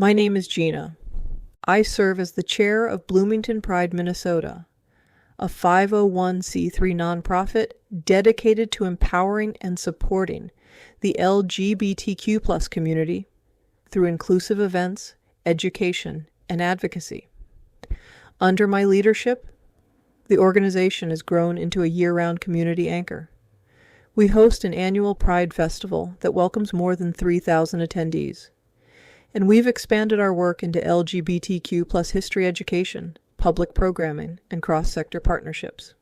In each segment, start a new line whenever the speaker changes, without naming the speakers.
My name is Gina. I serve as the chair of Bloomington Pride, Minnesota, a 501c3 nonprofit dedicated to empowering and supporting the LGBTQ+ community through inclusive events, education, and advocacy. Under my leadership, the organization has grown into a year-round community anchor. We host an annual Pride Festival that welcomes more than 3,000 attendees. And we've expanded our work into LGBTQ+ history education, public programming, and cross-sector partnerships.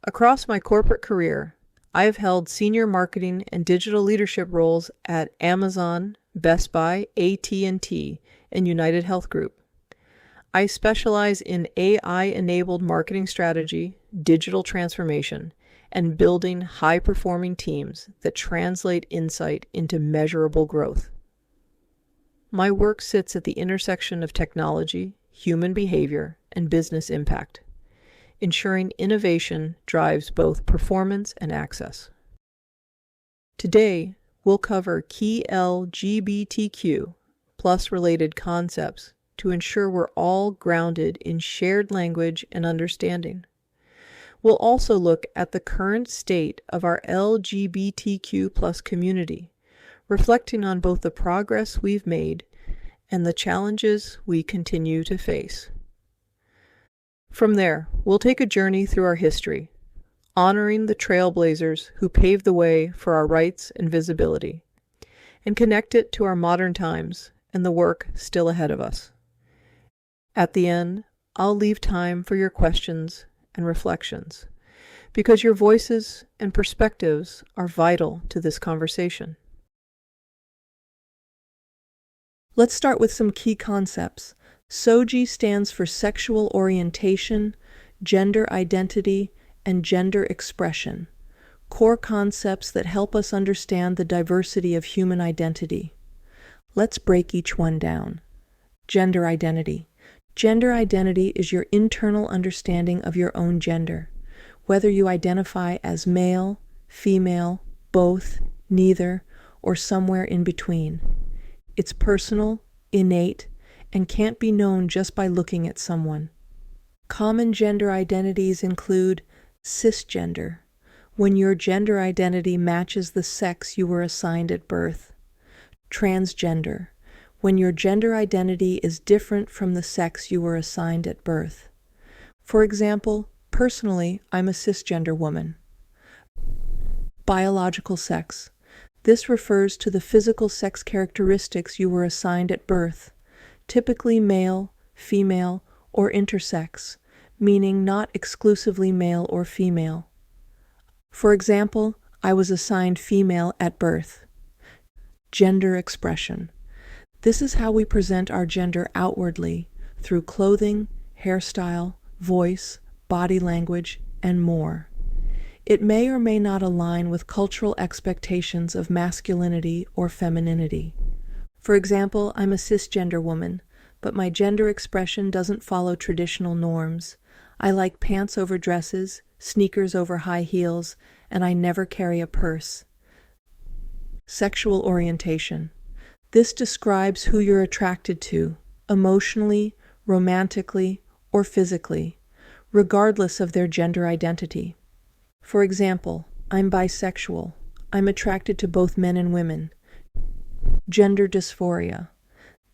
Across my corporate career, I have held senior marketing and digital leadership roles at Amazon, Best Buy, AT&T, and United Health Group. I specialize in AI-enabled marketing strategy, digital transformation, and building high-performing teams that translate insight into measurable growth. My work sits at the intersection of technology, human behavior, and business impact, ensuring innovation drives both performance and access. Today, we'll cover key LGBTQ+ related concepts to ensure we're all grounded in shared language and understanding. We'll also look at the current state of our LGBTQ+ community, reflecting on both the progress we've made and the challenges we continue to face. From there, we'll take a journey through our history, honoring the trailblazers who paved the way for our rights and visibility, and connect it to our modern times and the work still ahead of us. At the end, I'll leave time for your questions and reflections, because your voices and perspectives are vital to this conversation. Let's start with some key concepts. SOGI stands for sexual orientation, gender identity, and gender expression, core concepts that help us understand the diversity of human identity. Let's break each one down. Gender identity. Gender identity is your internal understanding of your own gender, whether you identify as male, female, both, neither, or somewhere in between. It's personal, innate, and can't be known just by looking at someone. Common gender identities include cisgender, when your gender identity matches the sex you were assigned at birth. Transgender, when your gender identity is different from the sex you were assigned at birth. For example, personally, I'm a cisgender woman. Biological sex. This refers to the physical sex characteristics you were assigned at birth, typically male, female, or intersex, meaning not exclusively male or female. For example, I was assigned female at birth. Gender expression. This is how we present our gender outwardly, through clothing, hairstyle, voice, body language, and more. It may or may not align with cultural expectations of masculinity or femininity. For example, I'm a cisgender woman, but my gender expression doesn't follow traditional norms. I like pants over dresses, sneakers over high heels, and I never carry a purse. Sexual orientation. This describes who you're attracted to, emotionally, romantically, or physically, regardless of their gender identity. For example, I'm bisexual. I'm attracted to both men and women. Gender dysphoria.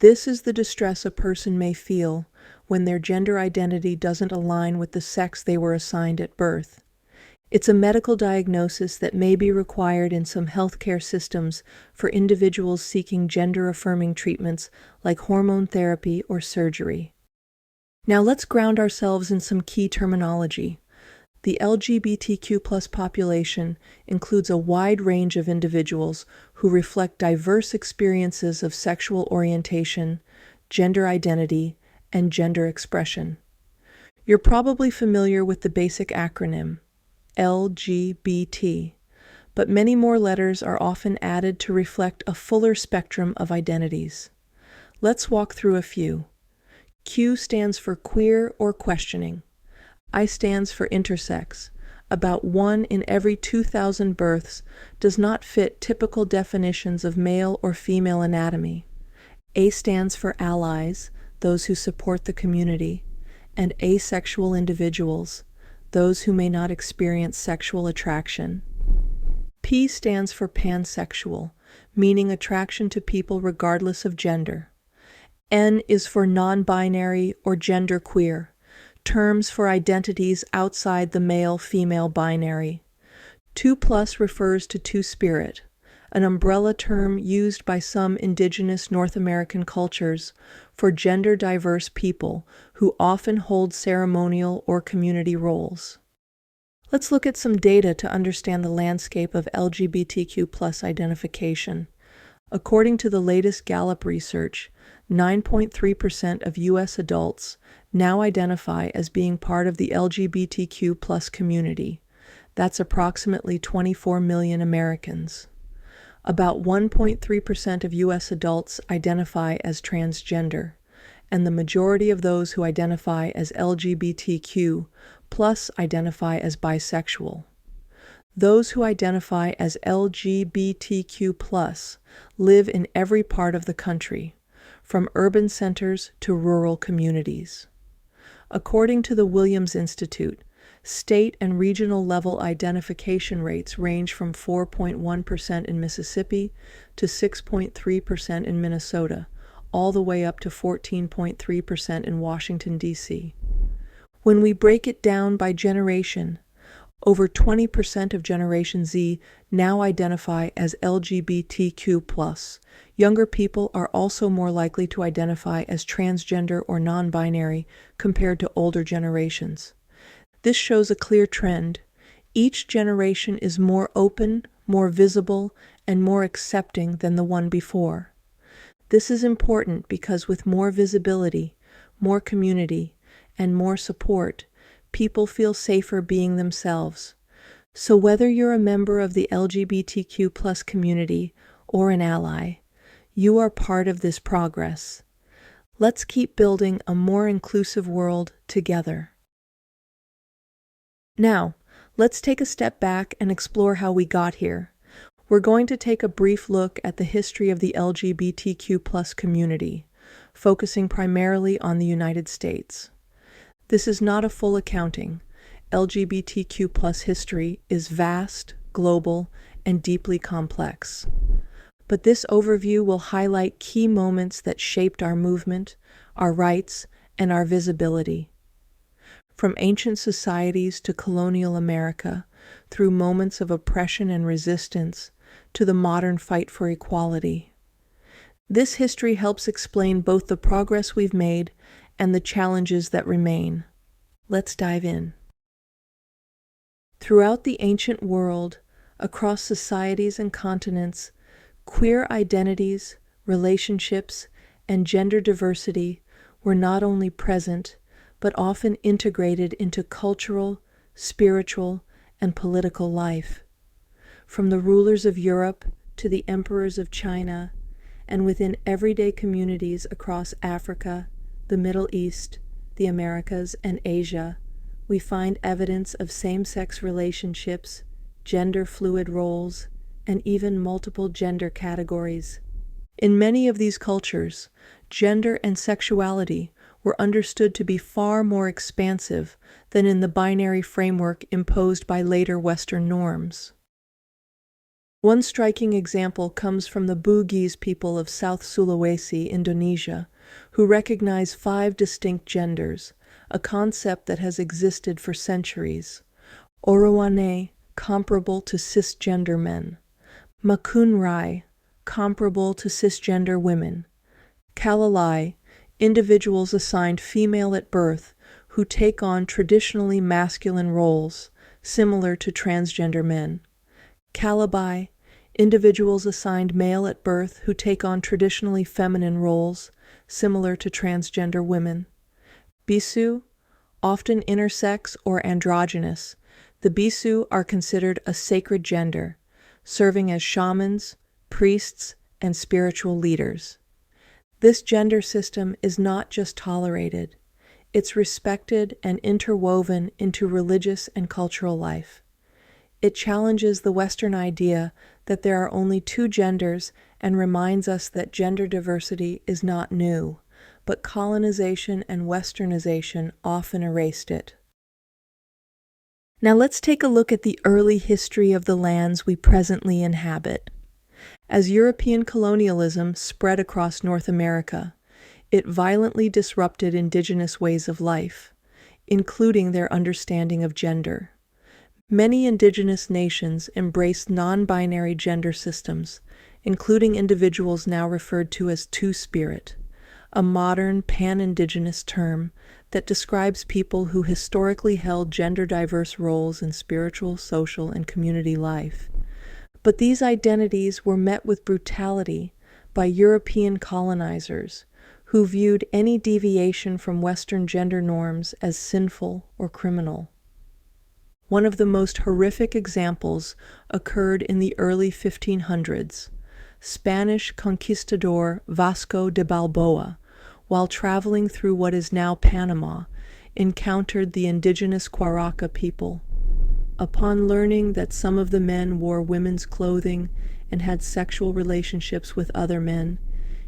This is the distress a person may feel when their gender identity doesn't align with the sex they were assigned at birth. It's a medical diagnosis that may be required in some healthcare systems for individuals seeking gender-affirming treatments like hormone therapy or surgery. Now let's ground ourselves in some key terminology. The LGBTQ+ population includes a wide range of individuals who reflect diverse experiences of sexual orientation, gender identity, and gender expression. You're probably familiar with the basic acronym, LGBT, but many more letters are often added to reflect a fuller spectrum of identities. Let's walk through a few. Q stands for queer or questioning. I stands for intersex. About 1 in every 2,000 births does not fit typical definitions of male or female anatomy. A stands for allies, those who support the community, and asexual individuals, those who may not experience sexual attraction. P stands for pansexual, meaning attraction to people regardless of gender. N is for non-binary or genderqueer, terms for identities outside the male-female binary. 2+ refers to two-spirit, an umbrella term used by some indigenous North American cultures for gender-diverse people who often hold ceremonial or community roles. Let's look at some data to understand the landscape of LGBTQ+ identification. According to the latest Gallup research, 9.3% of U.S. adults now identify as being part of the LGBTQ+ community. That's approximately 24 million Americans. About 1.3% of U.S. adults identify as transgender, and the majority of those who identify as LGBTQ+ identify as bisexual. Those who identify as LGBTQ+ live in every part of the country, from urban centers to rural communities. According to the Williams Institute, state and regional level identification rates range from 4.1% in Mississippi to 6.3% in Minnesota, all the way up to 14.3% in Washington, D.C. When we break it down by generation, over 20% of Generation Z now identify as LGBTQ+. Younger people are also more likely to identify as transgender or non-binary compared to older generations. This shows a clear trend. Each generation is more open, more visible, and more accepting than the one before. This is important because with more visibility, more community, and more support, people feel safer being themselves. So whether you're a member of the LGBTQ+ community or an ally, you are part of this progress. Let's keep building a more inclusive world together. Now, let's take a step back and explore how we got here. We're going to take a brief look at the history of the LGBTQ+ community, focusing primarily on the United States. This is not a full accounting. LGBTQ+ history is vast, global, and deeply complex. But this overview will highlight key moments that shaped our movement, our rights, and our visibility. From ancient societies to colonial America, through moments of oppression and resistance, to the modern fight for equality. This history helps explain both the progress we've made and the challenges that remain. Let's dive in. Throughout the ancient world, across societies and continents, queer identities, relationships, and gender diversity were not only present, but often integrated into cultural, spiritual, and political life. From the rulers of Europe to the emperors of China, and within everyday communities across Africa, the Middle East, the Americas, and Asia, we find evidence of same-sex relationships, gender-fluid roles, and even multiple gender categories. In many of these cultures, gender and sexuality were understood to be far more expansive than in the binary framework imposed by later Western norms. One striking example comes from the Bugis people of South Sulawesi, Indonesia, who recognize 5 distinct genders, a concept that has existed for centuries. Orowane, comparable to cisgender men. Makunrai, comparable to cisgender women. Kalalai, individuals assigned female at birth who take on traditionally masculine roles, similar to transgender men. Calabai, individuals assigned male at birth who take on traditionally feminine roles, similar to transgender women. Bisu, often intersex or androgynous, the Bisu are considered a sacred gender, serving as shamans, priests, and spiritual leaders. This gender system is not just tolerated, it's respected and interwoven into religious and cultural life. It challenges the Western idea that there are only two genders and reminds us that gender diversity is not new, but colonization and westernization often erased it. Now let's take a look at the early history of the lands we presently inhabit. As European colonialism spread across North America, it violently disrupted indigenous ways of life, including their understanding of gender. Many indigenous nations embraced non-binary gender systems, including individuals now referred to as two-spirit, a modern pan-indigenous term that describes people who historically held gender-diverse roles in spiritual, social, and community life. But these identities were met with brutality by European colonizers, who viewed any deviation from Western gender norms as sinful or criminal. One of the most horrific examples occurred in the early 1500s. Spanish conquistador Vasco de Balboa, while traveling through what is now Panama, encountered the indigenous Quaraca people. Upon learning that some of the men wore women's clothing and had sexual relationships with other men,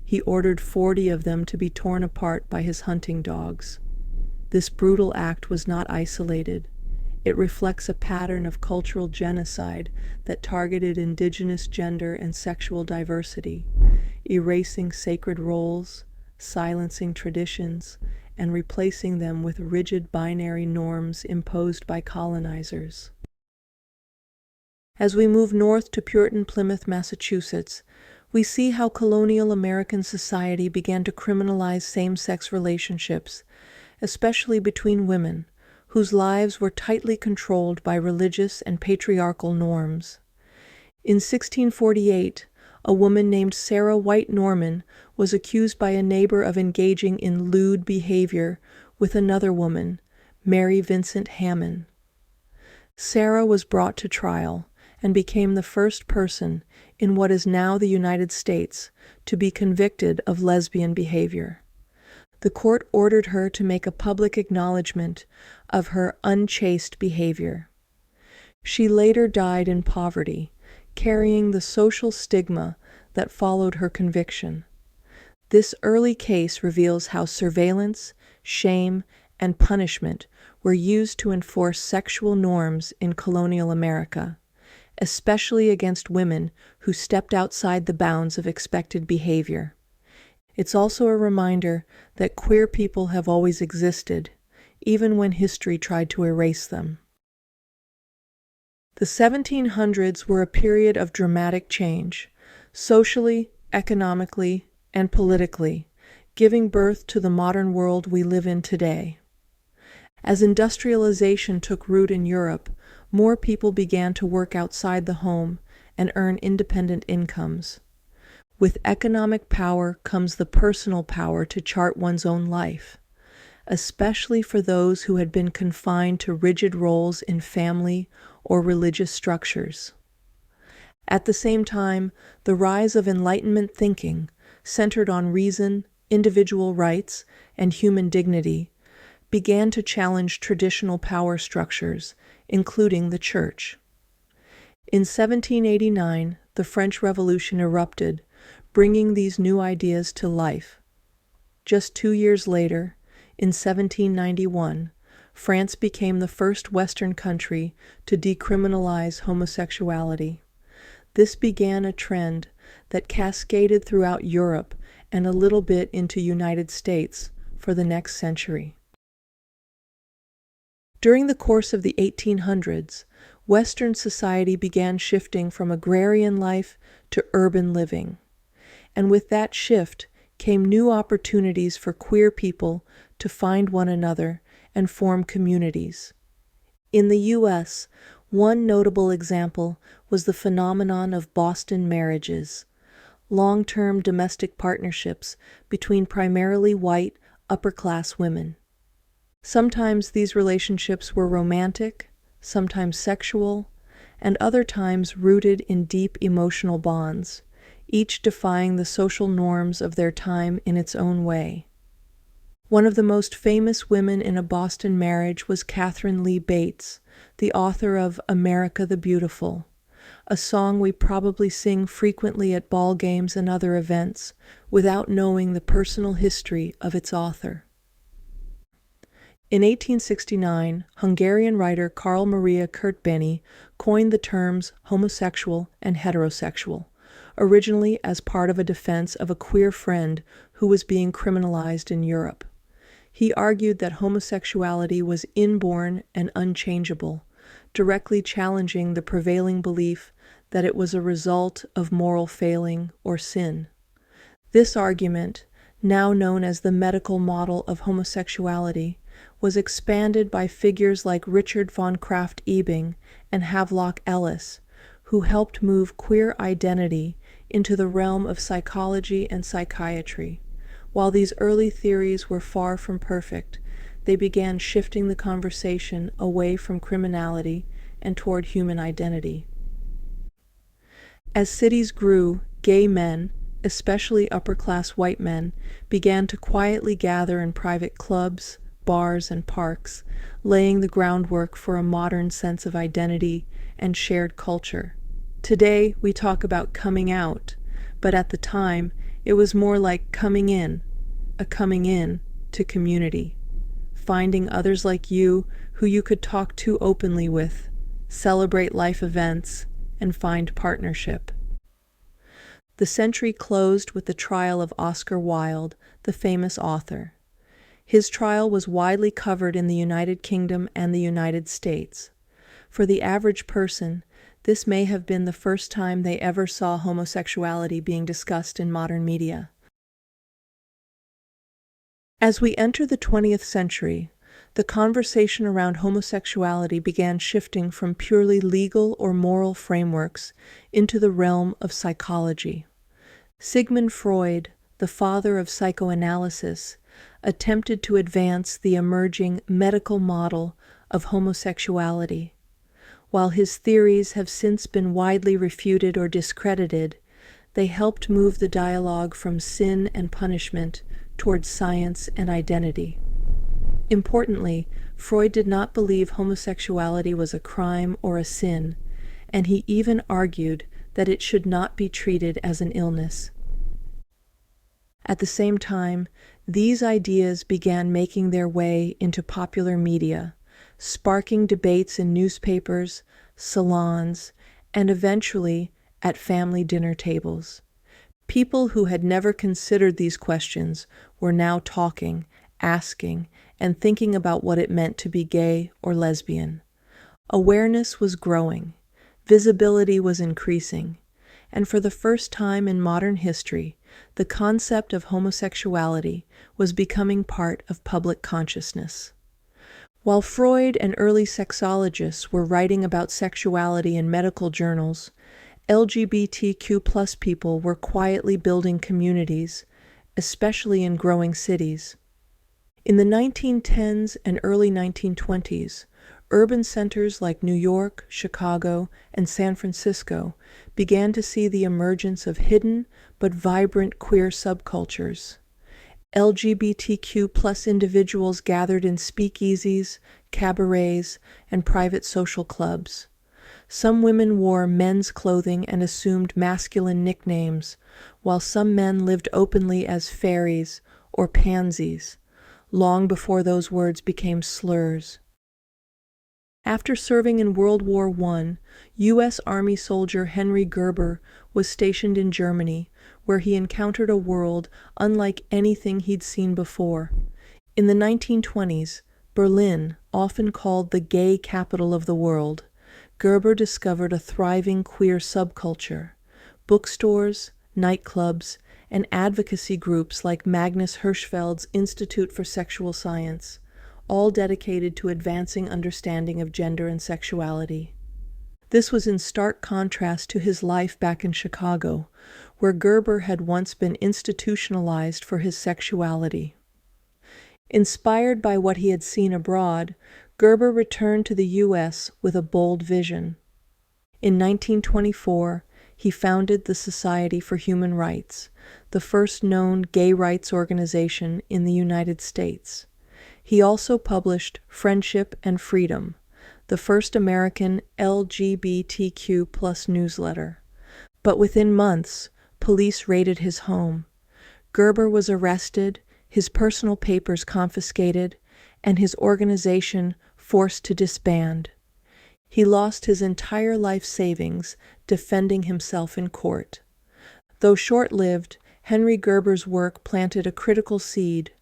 he ordered 40 of them to be torn apart by his hunting dogs. This brutal act was not isolated. It reflects a pattern of cultural genocide that targeted indigenous gender and sexual diversity, erasing sacred roles, silencing traditions, and replacing them with rigid binary norms imposed by colonizers. As we move north to Puritan Plymouth, Massachusetts, we see how colonial American society began to criminalize same-sex relationships, especially between women, whose lives were tightly controlled by religious and patriarchal norms. In 1648, a woman named Sarah White Norman was accused by a neighbor of engaging in lewd behavior with another woman, Mary Vincent Hammond. Sarah was brought to trial and became the first person in what is now the United States to be convicted of lesbian behavior. The court ordered her to make a public acknowledgement of her unchaste behavior. She later died in poverty, carrying the social stigma that followed her conviction. This early case reveals how surveillance, shame, and punishment were used to enforce sexual norms in colonial America, especially against women who stepped outside the bounds of expected behavior. It's also a reminder that queer people have always existed, even when history tried to erase them. The 1700s were a period of dramatic change, socially, economically, and politically, giving birth to the modern world we live in today. As industrialization took root in Europe, more people began to work outside the home and earn independent incomes. With economic power comes the personal power to chart one's own life, especially for those who had been confined to rigid roles in family or religious structures. At the same time, the rise of Enlightenment thinking, centered on reason, individual rights, and human dignity, began to challenge traditional power structures, including the church. In 1789, the French Revolution erupted, bringing these new ideas to life. Just 2 years later, in 1791, France became the first Western country to decriminalize homosexuality. This began a trend that cascaded throughout Europe and a little bit into United States for the next century. During the course of the 1800s, Western society began shifting from agrarian life to urban living. And with that shift came new opportunities for queer people to find one another and form communities. In the U.S., one notable example was the phenomenon of Boston marriages, long-term domestic partnerships between primarily white, upper-class women. Sometimes these relationships were romantic, sometimes sexual, and other times rooted in deep emotional bonds, each defying the social norms of their time in its own way. One of the most famous women in a Boston marriage was Catherine Lee Bates, the author of America the Beautiful, a song we probably sing frequently at ball games and other events without knowing the personal history of its author. In 1869, Hungarian writer Carl Maria Kertbeny coined the terms homosexual and heterosexual, originally as part of a defense of a queer friend who was being criminalized in Europe. He argued that homosexuality was inborn and unchangeable, directly challenging the prevailing belief that it was a result of moral failing or sin. This argument, now known as the medical model of homosexuality, was expanded by figures like Richard von Krafft-Ebing and Havelock Ellis, who helped move queer identity into the realm of psychology and psychiatry. While these early theories were far from perfect, they began shifting the conversation away from criminality and toward human identity. As cities grew, gay men, especially upper-class white men, began to quietly gather in private clubs, bars, and parks, laying the groundwork for a modern sense of identity and shared culture. Today, we talk about coming out, but at the time, it was more like coming in to community, finding others like you who you could talk to openly with, celebrate life events, and find partnership. The century closed with the trial of Oscar Wilde, the famous author. His trial was widely covered in the United Kingdom and the United States. For the average person, this may have been the first time they ever saw homosexuality being discussed in modern media. As we enter the 20th century, the conversation around homosexuality began shifting from purely legal or moral frameworks into the realm of psychology. Sigmund Freud, the father of psychoanalysis, attempted to advance the emerging medical model of homosexuality. While his theories have since been widely refuted or discredited, they helped move the dialogue from sin and punishment towards science and identity. Importantly, Freud did not believe homosexuality was a crime or a sin, and he even argued that it should not be treated as an illness. At the same time, these ideas began making their way into popular media, sparking debates in newspapers, salons, and eventually at family dinner tables. People who had never considered these questions were now talking, asking, and thinking about what it meant to be gay or lesbian. Awareness was growing, visibility was increasing, and for the first time in modern history, the concept of homosexuality was becoming part of public consciousness. While Freud and early sexologists were writing about sexuality in medical journals, LGBTQ+ people were quietly building communities, especially in growing cities. In the 1910s and early 1920s, urban centers like New York, Chicago, and San Francisco began to see the emergence of hidden but vibrant queer subcultures. LGBTQ+ individuals gathered in speakeasies, cabarets, and private social clubs. Some women wore men's clothing and assumed masculine nicknames, while some men lived openly as fairies or pansies, long before those words became slurs. After serving in World War I, U.S. Army soldier Henry Gerber was stationed in Germany, where he encountered a world unlike anything he'd seen before. In the 1920s, Berlin, often called the gay capital of the world, Gerber discovered a thriving queer subculture. Bookstores, nightclubs, and advocacy groups like Magnus Hirschfeld's Institute for Sexual Science, all dedicated to advancing understanding of gender and sexuality. This was in stark contrast to his life back in Chicago, where Gerber had once been institutionalized for his sexuality. Inspired by what he had seen abroad, Gerber returned to the U.S. with a bold vision. In 1924, he founded the Society for Human Rights, the first known gay rights organization in the United States. He also published Friendship and Freedom, the first American LGBTQ+ newsletter. But within months, police raided his home. Gerber was arrested, his personal papers confiscated, and his organization forced to disband. He lost his entire life savings defending himself in court. Though short-lived, Henry Gerber's work planted a critical seed,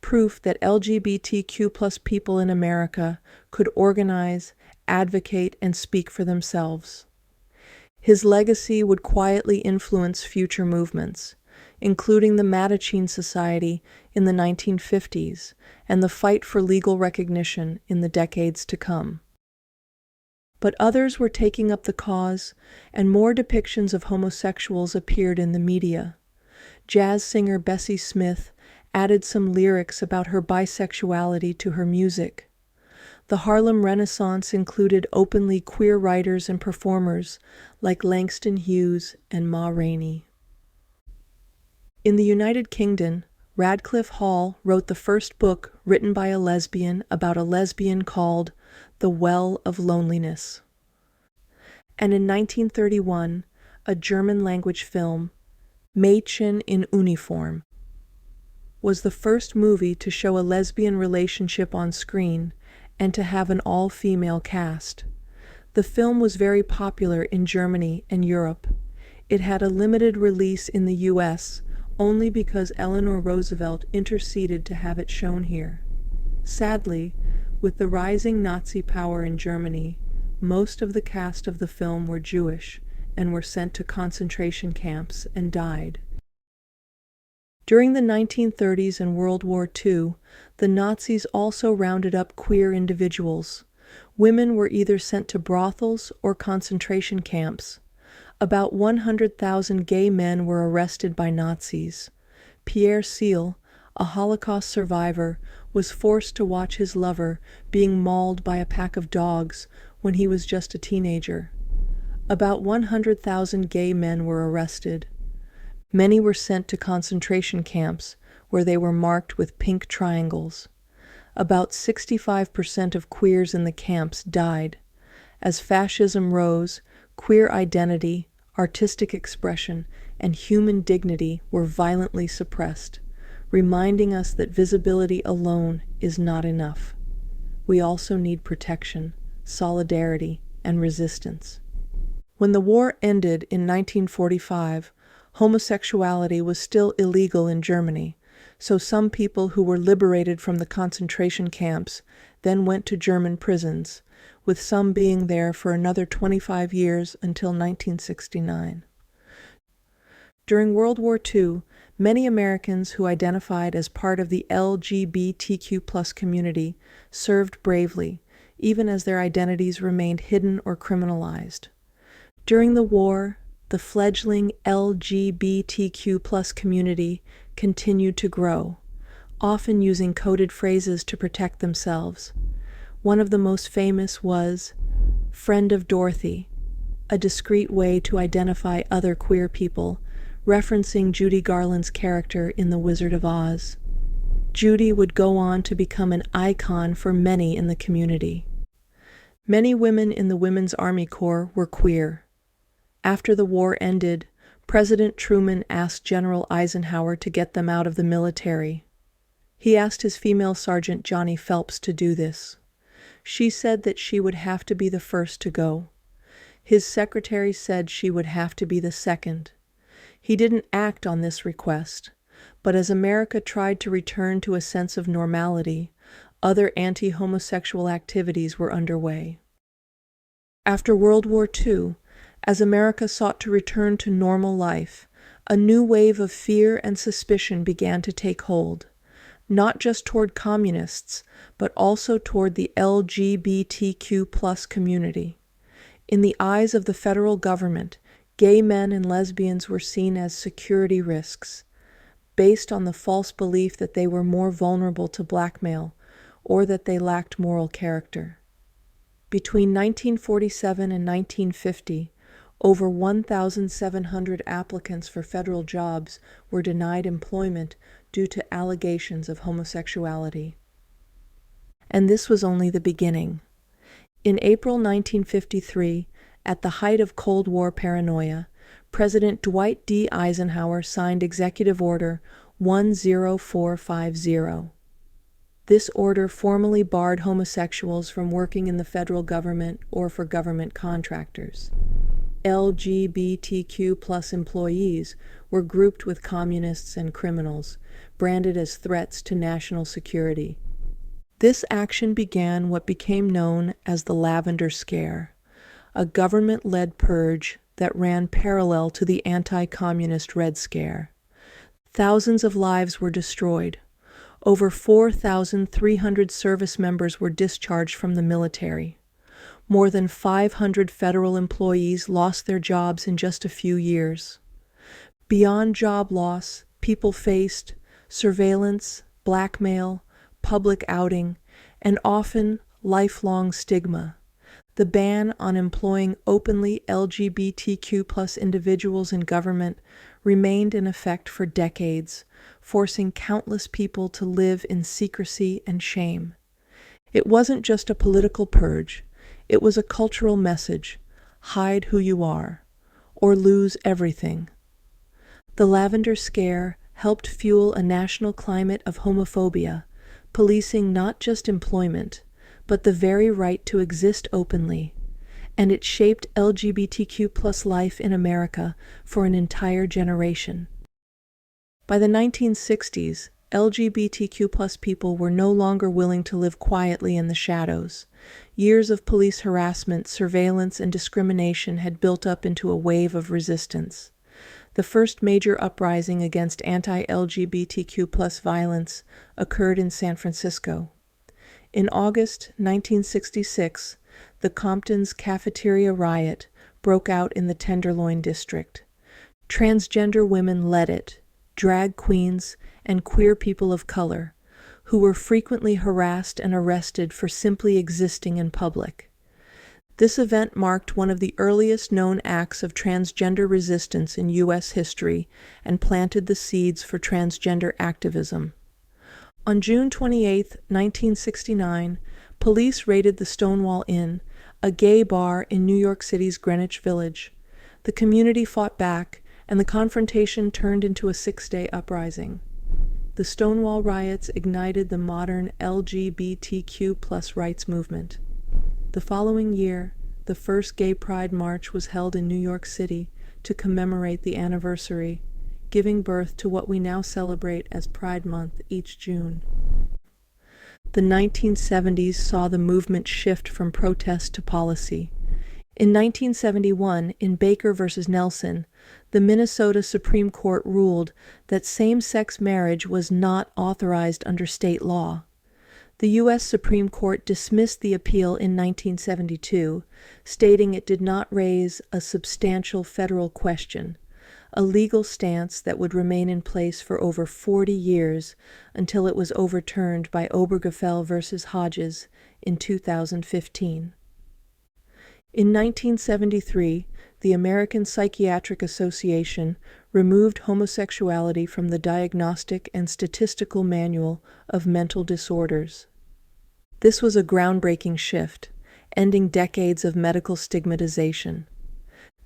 proof that LGBTQ+ people in America could organize, advocate, and speak for themselves. His legacy would quietly influence future movements, including the Mattachine Society in the 1950s and the fight for legal recognition in the decades to come. But others were taking up the cause, and more depictions of homosexuals appeared in the media. Jazz singer Bessie Smith added some lyrics about her bisexuality to her music. The Harlem Renaissance included openly queer writers and performers like Langston Hughes and Ma Rainey. In the United Kingdom, Radcliffe Hall wrote the first book written by a lesbian about a lesbian called The Well of Loneliness. And in 1931, a German-language film, Mädchen in Uniform, was the first movie to show a lesbian relationship on screen and to have an all-female cast. The film was very popular in Germany and Europe. It had a limited release in the US only because Eleanor Roosevelt interceded to have it shown here. Sadly, with the rising Nazi power in Germany, most of the cast of the film were Jewish and were sent to concentration camps and died. During the 1930s and World War II, the Nazis also rounded up queer individuals. Women were either sent to brothels or concentration camps. About 100,000 gay men were arrested by Nazis. Pierre Seal, a Holocaust survivor, was forced to watch his lover being mauled by a pack of dogs when he was just a teenager. About 100,000 gay men were arrested. Many were sent to concentration camps where they were marked with pink triangles. About 65% of queers in the camps died. As fascism rose, queer identity, artistic expression, and human dignity were violently suppressed, reminding us that visibility alone is not enough. We also need protection, solidarity, and resistance. When the war ended in 1945, homosexuality was still illegal in Germany, so some people who were liberated from the concentration camps then went to German prisons, with some being there for another 25 years until 1969. During World War II, many Americans who identified as part of the LGBTQ+ community served bravely, even as their identities remained hidden or criminalized. During the war, the fledgling LGBTQ+ community continued to grow, often using coded phrases to protect themselves. One of the most famous was "Friend of Dorothy," a discreet way to identify other queer people, referencing Judy Garland's character in The Wizard of Oz. Judy would go on to become an icon for many in the community. Many women in the Women's Army Corps were queer. After the war ended, President Truman asked General Eisenhower to get them out of the military. He asked his female sergeant Johnny Phelps to do this. She said that she would have to be the first to go. His secretary said she would have to be the second. He didn't act on this request, but as America tried to return to a sense of normality, other anti-homosexual activities were underway. After World War II, as America sought to return to normal life, a new wave of fear and suspicion began to take hold, not just toward communists, but also toward the LGBTQ+ community. In the eyes of the federal government, gay men and lesbians were seen as security risks, based on the false belief that they were more vulnerable to blackmail or that they lacked moral character. Between 1947 and 1950, Over 1,700 applicants for federal jobs were denied employment due to allegations of homosexuality. And this was only the beginning. In April 1953, at the height of Cold War paranoia, President Dwight D. Eisenhower signed Executive Order 10450. This order formally barred homosexuals from working in the federal government or for government contractors. LGBTQ+ employees were grouped with communists and criminals, branded as threats to national security. This action began what became known as the Lavender Scare, a government-led purge that ran parallel to the anti-communist Red Scare. Thousands of lives were destroyed. Over 4,300 service members were discharged from the military. More than 500 federal employees lost their jobs in just a few years. Beyond job loss, people faced surveillance, blackmail, public outing, and often lifelong stigma. The ban on employing openly LGBTQ+ individuals in government remained in effect for decades, forcing countless people to live in secrecy and shame. It wasn't just a political purge, it was a cultural message: hide who you are, or lose everything. The Lavender Scare helped fuel a national climate of homophobia, policing not just employment, but the very right to exist openly, and it shaped LGBTQ+ life in America for an entire generation. By the 1960s, LGBTQ+ people were no longer willing to live quietly in the shadows. Years of police harassment, surveillance, and discrimination had built up into a wave of resistance. The first major uprising against anti-LGBTQ+ violence occurred in San Francisco. In August 1966, the Compton's Cafeteria Riot broke out in the Tenderloin district. Transgender women led it, drag queens, and queer people of color, who were frequently harassed and arrested for simply existing in public. This event marked one of the earliest known acts of transgender resistance in U.S. history and planted the seeds for transgender activism. On June 28, 1969, police raided the Stonewall Inn, a gay bar in New York City's Greenwich Village. The community fought back, and the confrontation turned into a 6-day uprising. The Stonewall riots ignited the modern LGBTQ+ rights movement. The following year, the first Gay Pride March was held in New York City to commemorate the anniversary, giving birth to what we now celebrate as Pride Month each June. The 1970s saw the movement shift from protest to policy. In 1971, in Baker v. Nelson, the Minnesota Supreme Court ruled that same-sex marriage was not authorized under state law. The U.S. Supreme Court dismissed the appeal in 1972, stating it did not raise a substantial federal question, a legal stance that would remain in place for over 40 years until it was overturned by Obergefell v. Hodges in 2015. In 1973, the American Psychiatric Association removed homosexuality from the Diagnostic and Statistical Manual of Mental Disorders. This was a groundbreaking shift, ending decades of medical stigmatization.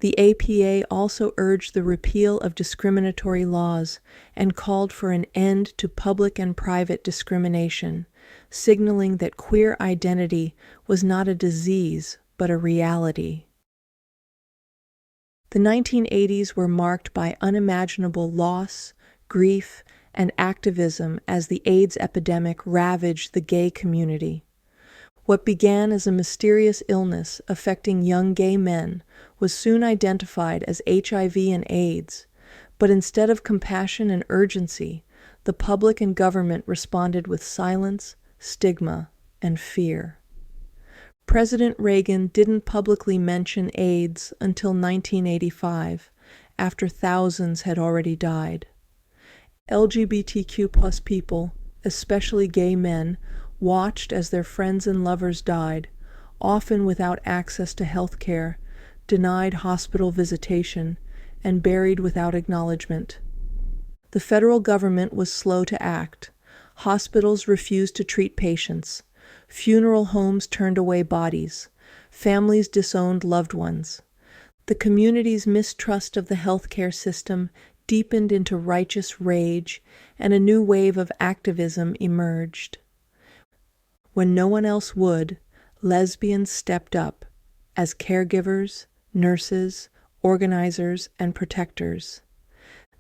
The APA also urged the repeal of discriminatory laws and called for an end to public and private discrimination, signaling that queer identity was not a disease, but a reality. The 1980s were marked by unimaginable loss, grief, and activism as the AIDS epidemic ravaged the gay community. What began as a mysterious illness affecting young gay men was soon identified as HIV and AIDS, but instead of compassion and urgency, the public and government responded with silence, stigma, and fear. President Reagan didn't publicly mention AIDS until 1985, after thousands had already died. LGBTQ+ people, especially gay men, watched as their friends and lovers died, often without access to health care, denied hospital visitation, and buried without acknowledgement. The federal government was slow to act. Hospitals refused to treat patients. Funeral homes turned away bodies. Families disowned loved ones. The community's mistrust of the healthcare system deepened into righteous rage, and a new wave of activism emerged. When no one else would, lesbians stepped up as caregivers, nurses, organizers, and protectors.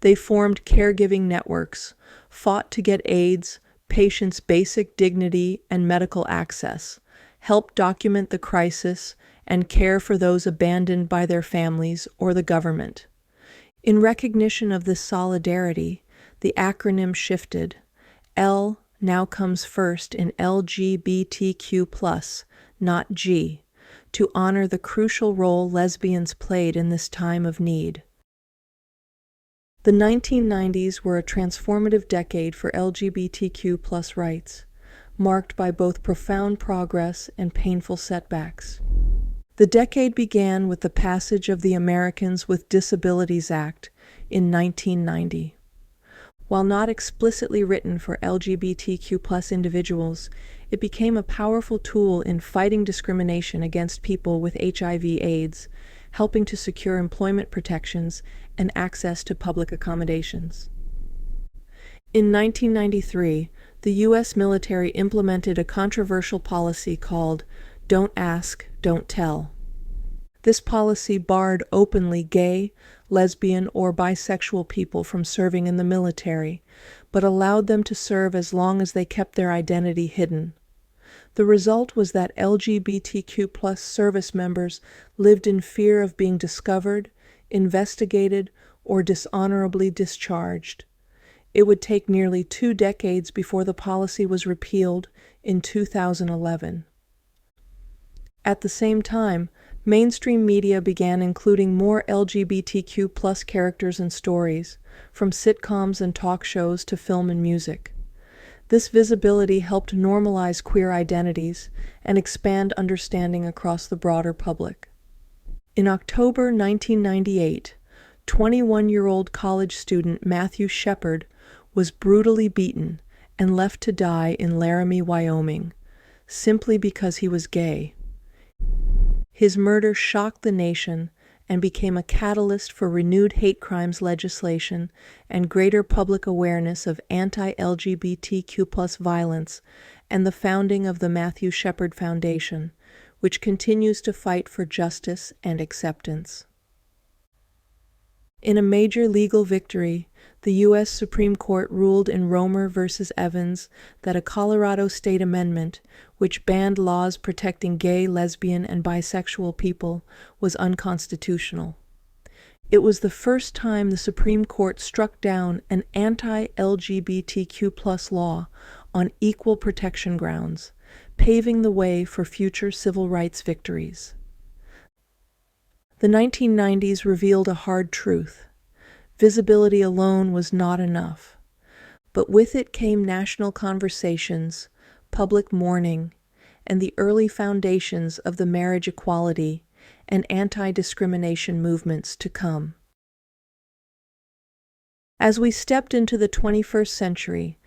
They formed caregiving networks, fought to get aides, patients' basic dignity and medical access, helped document the crisis, and care for those abandoned by their families or the government. In recognition of this solidarity, the acronym shifted. L now comes first in LGBTQ+, not G, to honor the crucial role lesbians played in this time of need. The 1990s were a transformative decade for LGBTQ+ rights, marked by both profound progress and painful setbacks. The decade began with the passage of the Americans with Disabilities Act in 1990. While not explicitly written for LGBTQ+ individuals, it became a powerful tool in fighting discrimination against people with HIV/AIDS, helping to secure employment protections and access to public accommodations. In 1993, the U.S. military implemented a controversial policy called "Don't Ask, Don't Tell." This policy barred openly gay, lesbian, or bisexual people from serving in the military, but allowed them to serve as long as they kept their identity hidden. The result was that LGBTQ+ service members lived in fear of being discovered, investigated, or dishonorably discharged. It would take nearly 2 decades before the policy was repealed in 2011. At the same time, mainstream media began including more LGBTQ+ characters and stories, from sitcoms and talk shows to film and music. This visibility helped normalize queer identities and expand understanding across the broader public. In October 1998, 21-year-old college student Matthew Shepard was brutally beaten and left to die in Laramie, Wyoming, simply because he was gay. His murder shocked the nation and became a catalyst for renewed hate crimes legislation and greater public awareness of anti-LGBTQ+ violence, and the founding of the Matthew Shepard Foundation, which continues to fight for justice and acceptance. In a major legal victory, the U.S. Supreme Court ruled in Romer v. Evans that a Colorado state amendment, which banned laws protecting gay, lesbian, and bisexual people, was unconstitutional. It was the first time the Supreme Court struck down an anti-LGBTQ+ law on equal protection grounds, paving the way for future civil rights victories. The 1990s revealed a hard truth. Visibility alone was not enough, but with it came national conversations, public mourning, and the early foundations of the marriage equality and anti-discrimination movements to come. As we stepped into the 21st century,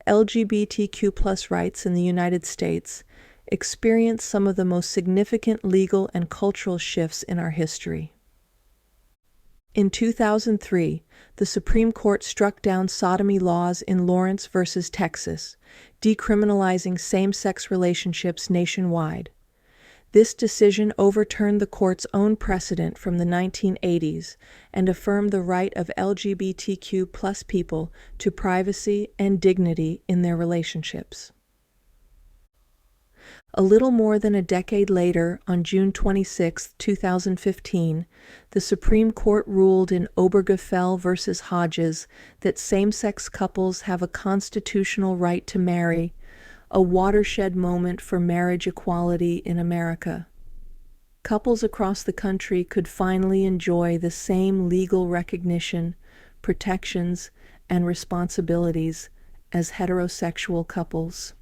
LGBTQ+ rights in the United States experienced some of the most significant legal and cultural shifts in our history. In 2003, the Supreme Court struck down sodomy laws in Lawrence v. Texas, decriminalizing same-sex relationships nationwide. This decision overturned the court's own precedent from the 1980s and affirmed the right of LGBTQ+ people to privacy and dignity in their relationships. A little more than a decade later, on June 26, 2015, the Supreme Court ruled in Obergefell v. Hodges that same-sex couples have a constitutional right to marry, a watershed moment for marriage equality in America. Couples across the country could finally enjoy the same legal recognition, protections, and responsibilities as heterosexual couples.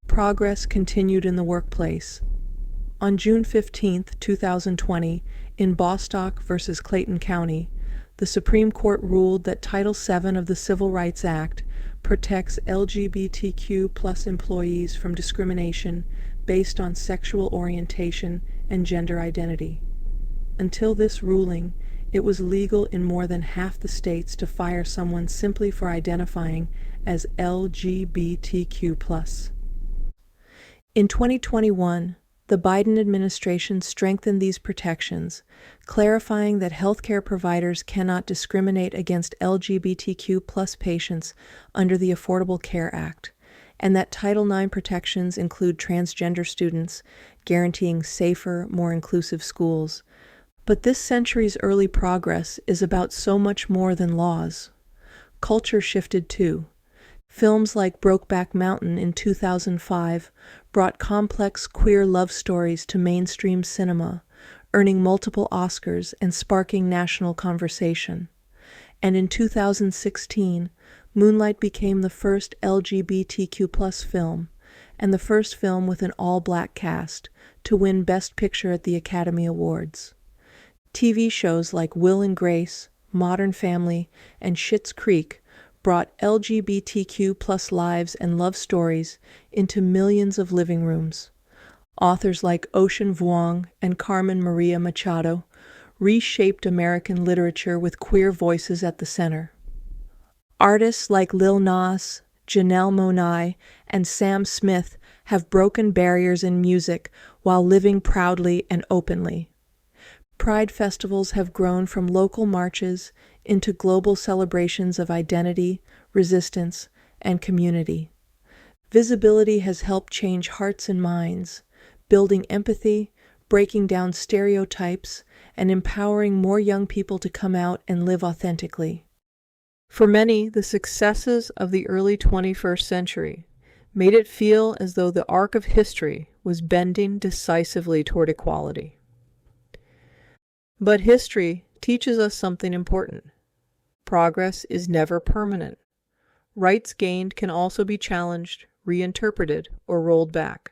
Progress continued in the workplace. On June 15, 2020, in Bostock versus Clayton County, the Supreme Court ruled that Title VII of the Civil Rights Act protects LGBTQ+ employees from discrimination based on sexual orientation and gender identity. Until this ruling, it was legal in more than half the states to fire someone simply for identifying as LGBTQ+. In 2021, the Biden administration strengthened these protections, clarifying that healthcare providers cannot discriminate against LGBTQ+ patients under the Affordable Care Act, and that Title IX protections include transgender students, guaranteeing safer, more inclusive schools. But this century's early progress is about so much more than laws. Culture shifted too. Films like Brokeback Mountain in 2005 brought complex queer love stories to mainstream cinema, earning multiple Oscars and sparking national conversation. And in 2016, Moonlight became the first LGBTQ+ film, and the first film with an all-black cast, to win Best Picture at the Academy Awards. TV shows like Will and Grace, Modern Family, and Schitt's Creek brought LGBTQ+ lives and love stories into millions of living rooms. Authors like Ocean Vuong and Carmen Maria Machado reshaped American literature with queer voices at the center. Artists like Lil Nas, Janelle Monáe, and Sam Smith have broken barriers in music while living proudly and openly. Pride festivals have grown from local marches into global celebrations of identity, resistance, and community. Visibility has helped change hearts and minds, building empathy, breaking down stereotypes, and empowering more young people to come out and live authentically. For many, the successes of the early 21st century made it feel as though the arc of history was bending decisively toward equality. But history teaches us something important. Progress is never permanent. Rights gained can also be challenged, reinterpreted, or rolled back.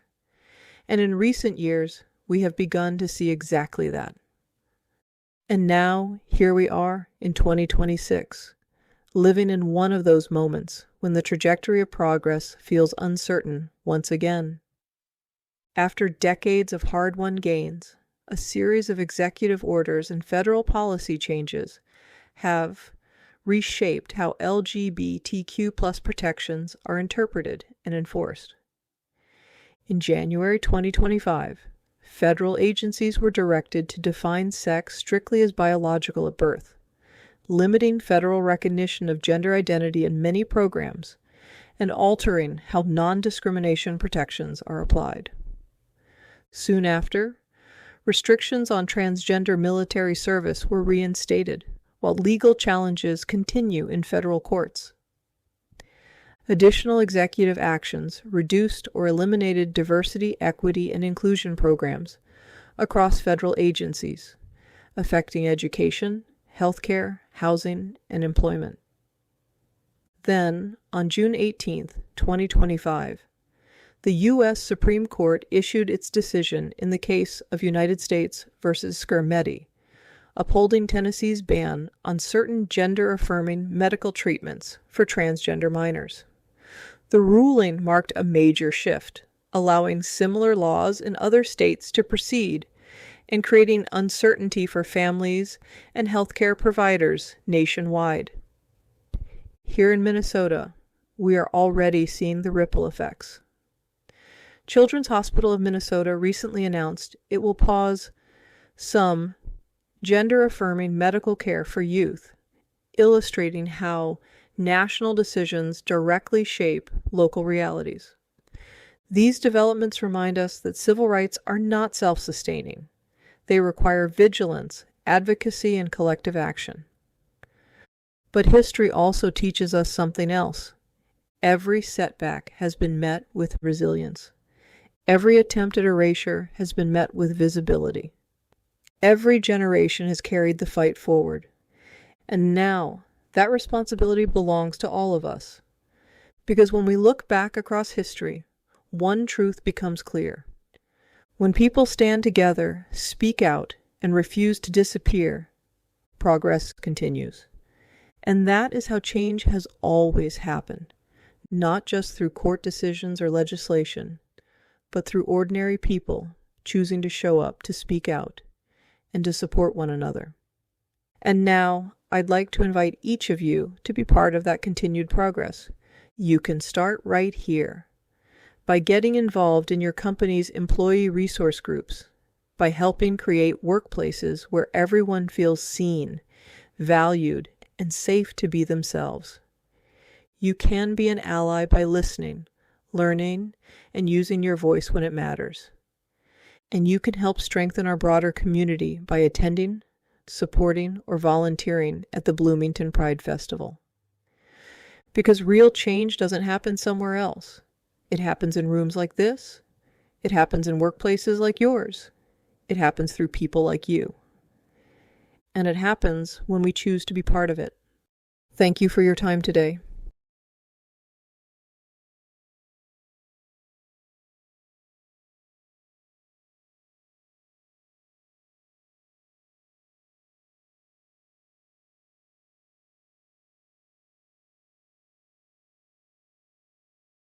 And in recent years, we have begun to see exactly that. And now, here we are in 2026, living in one of those moments when the trajectory of progress feels uncertain once again. After decades of hard-won gains, a series of executive orders and federal policy changes have reshaped how LGBTQ+ protections are interpreted and enforced. In January 2025, federal agencies were directed to define sex strictly as biological at birth, limiting federal recognition of gender identity in many programs and altering how non-discrimination protections are applied. Soon after, restrictions on transgender military service were reinstated, while legal challenges continue in federal courts. Additional executive actions reduced or eliminated diversity, equity, and inclusion programs across federal agencies, affecting education, healthcare, housing, and employment. Then, on June 18, 2025, the U.S. Supreme Court issued its decision in the case of United States versus Skermeti, upholding Tennessee's ban on certain gender-affirming medical treatments for transgender minors. The ruling marked a major shift, allowing similar laws in other states to proceed and creating uncertainty for families and healthcare providers nationwide. Here in Minnesota, we are already seeing the ripple effects. Children's Hospital of Minnesota recently announced it will pause some gender-affirming medical care for youth, illustrating how national decisions directly shape local realities. These developments remind us that civil rights are not self-sustaining. They require vigilance, advocacy, and collective action. But history also teaches us something else. Every setback has been met with resilience. Every attempt at erasure has been met with visibility. Every generation has carried the fight forward. And now, that responsibility belongs to all of us. Because when we look back across history, one truth becomes clear. When people stand together, speak out, and refuse to disappear, progress continues. And that is how change has always happened, not just through court decisions or legislation, but through ordinary people choosing to show up, to speak out, and to support one another. And now, I'd like to invite each of you to be part of that continued progress. You can start right here, by getting involved in your company's employee resource groups, by helping create workplaces where everyone feels seen, valued, and safe to be themselves. You can be an ally by listening, learning, and using your voice when it matters. And you can help strengthen our broader community by attending, supporting, or volunteering at the Bloomington Pride Festival. Because real change doesn't happen somewhere else. It happens in rooms like this. It happens in workplaces like yours. It happens through people like you. And it happens when we choose to be part of it. Thank you for your time today.